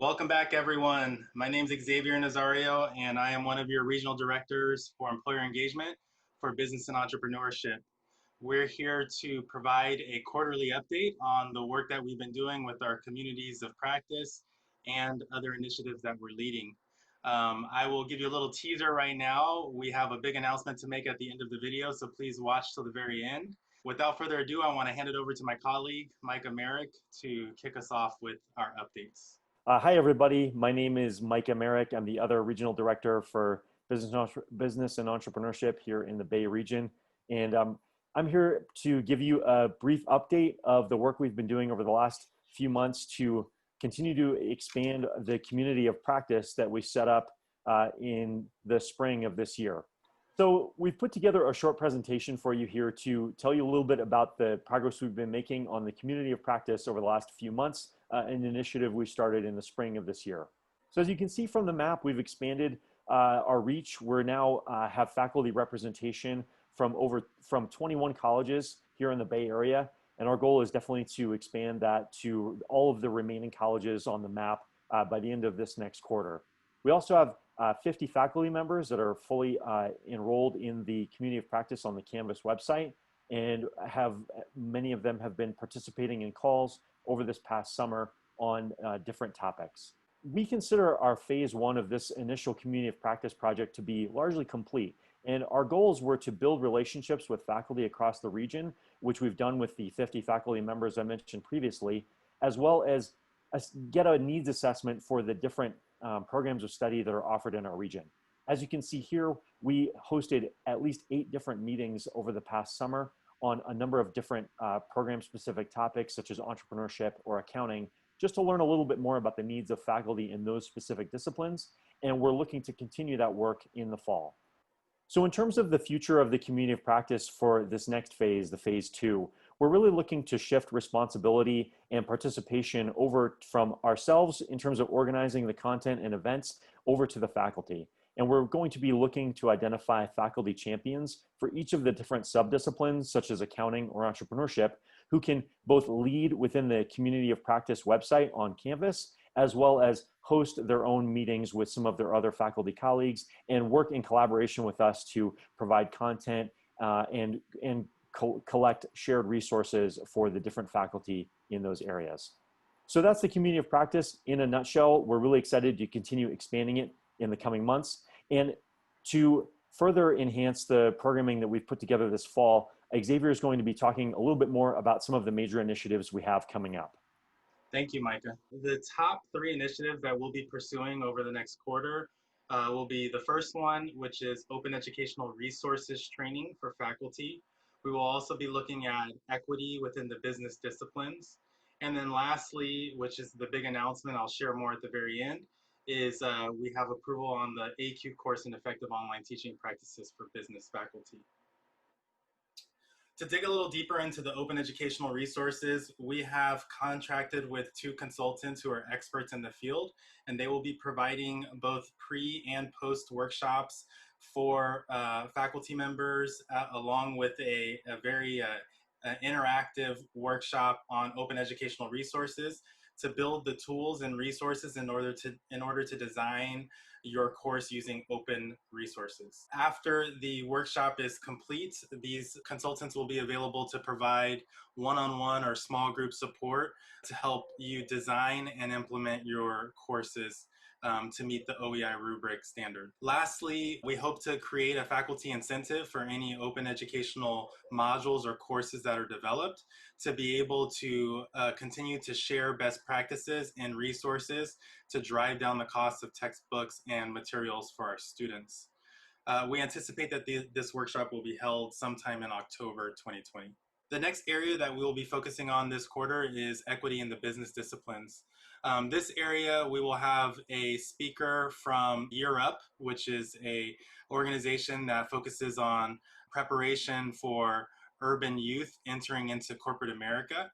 Welcome back, everyone. My name is Xavier Nazario, and I am one of your regional directors for employer engagement for business and entrepreneurship. We're here to provide a quarterly update on the work that we've been doing with our communities of practice and other initiatives that we're leading. I will give you a little teaser right now. We have a big announcement to make at the end of the video, so please watch till the very end. Without further ado, I want to hand it over to my colleague, Micah Merrick, to kick us off with our updates. Hi, everybody. My name is Micah Merrick. I'm the other regional director for business and entrepreneurship here in the Bay region. And I'm here to give you a brief update of the work we've been doing over the last few months to continue to expand the community of practice that we set up in the spring of this year. So we've put together a short presentation for you here to tell you a little bit about the progress we've been making on the community of practice over the last few months, an initiative we started in the spring of this year. So as you can see from the map, we've expanded our reach. We're now have faculty representation from 21 colleges here in the Bay Area. And our goal is definitely to expand that to all of the remaining colleges on the map by the end of this next quarter. We also have 50 faculty members that are fully enrolled in the community of practice on the Canvas website, and many of them have been participating in calls over this past summer on different topics. We consider our phase one of this initial community of practice project to be largely complete. And our goals were to build relationships with faculty across the region, which we've done with the 50 faculty members I mentioned previously, as well as get a needs assessment for the different programs of study that are offered in our region. As you can see here, we hosted at least 8 different meetings over the past summer on a number of different program-specific topics, such as entrepreneurship or accounting, just to learn a little bit more about the needs of faculty in those specific disciplines. And we're looking to continue that work in the fall. So in terms of the future of the community of practice for this next phase, the phase 2, we're really looking to shift responsibility and participation over from ourselves in terms of organizing the content and events over to the faculty. And we're going to be looking to identify faculty champions for each of the different subdisciplines, such as accounting or entrepreneurship, who can both lead within the community of practice website on Canvas, as well as host their own meetings with some of their other faculty colleagues and work in collaboration with us to provide content and collect shared resources for the different faculty in those areas. So that's the community of practice in a nutshell. We're really excited to continue expanding it in the coming months. And to further enhance the programming that we've put together this fall, Xavier is going to be talking a little bit more about some of the major initiatives we have coming up. Thank you, Micah. The top 3 initiatives that we'll be pursuing over the next quarter will be the first one, which is open educational resources training for faculty. We will also be looking at equity within the business disciplines. And then lastly, which is the big announcement, I'll share more at the very end, is we have approval on the AQ course in effective online teaching practices for business faculty. To dig a little deeper into the open educational resources, we have contracted with 2 consultants who are experts in the field, and they will be providing both pre and post workshops for faculty members, along with a very interactive workshop on open educational resources to build the tools and resources in order to design your course using open resources. After the workshop is complete, these consultants will be available to provide one-on-one or small group support to help you design and implement your courses to meet the OEI rubric standard. Lastly, we hope to create a faculty incentive for any open educational modules or courses that are developed to be able to continue to share best practices and resources to drive down the cost of textbooks and materials for our students. We anticipate that this workshop will be held sometime in October 2020. The next area that we will be focusing on this quarter is equity in the business disciplines. This area, we will have a speaker from UpUpdate, which is an organization that focuses on preparation for urban youth entering into corporate America.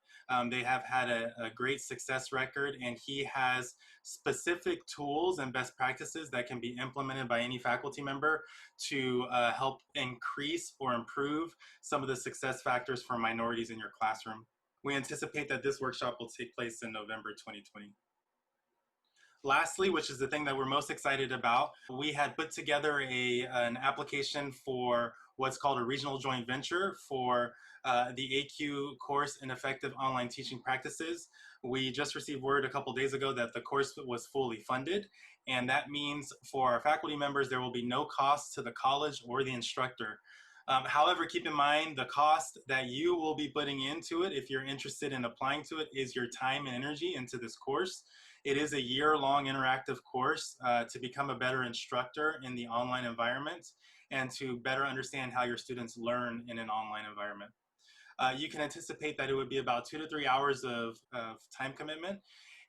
They have had a great success record, and he has specific tools and best practices that can be implemented by any faculty member to help increase or improve some of the success factors for minorities in your classroom. We anticipate that this workshop will take place in November 2020. Lastly, which is the thing that we're most excited about, we had put together an application for what's called a regional joint venture for the AQ course in effective online teaching practices. We just received word a couple days ago that the course was fully funded, and that means for our faculty members, there will be no cost to the college or the instructor. However, keep in mind the cost that you will be putting into it if you're interested in applying to it is your time and energy into this course. It is a year-long interactive course to become a better instructor in the online environment and to better understand how your students learn in an online environment. You can anticipate that it would be about 2 to 3 hours of time commitment,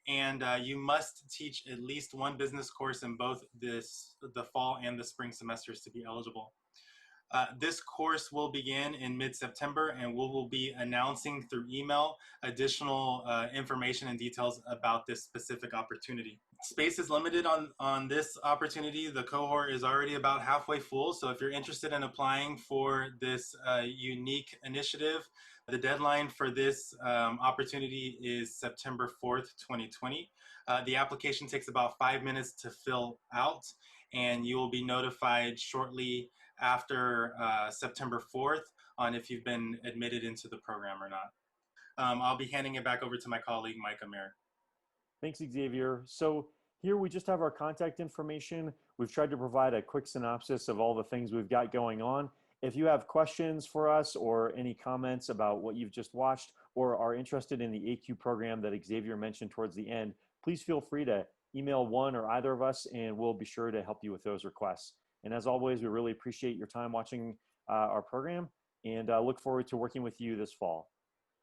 and you must teach at least one business course in both the fall and the spring semesters to be eligible. This course will begin in mid-September, and we will be announcing through email additional information and details about this specific opportunity. Space is limited on this opportunity. The cohort is already about halfway full, so if you're interested in applying for this unique initiative, the deadline for this opportunity is September 4th, 2020. The application takes about 5 minutes to fill out, and you will be notified shortly after September 4th on if you've been admitted into the program or not. I'll be handing it back over to my colleague, Mike Amir. Thanks, Xavier. So here we just have our contact information. We've tried to provide a quick synopsis of all the things we've got going on. If you have questions for us or any comments about what you've just watched or are interested in the AQ program that Xavier mentioned towards the end, please feel free to email one or either of us, and we'll be sure to help you with those requests. And as always, we really appreciate your time watching our program, and look forward to working with you this fall.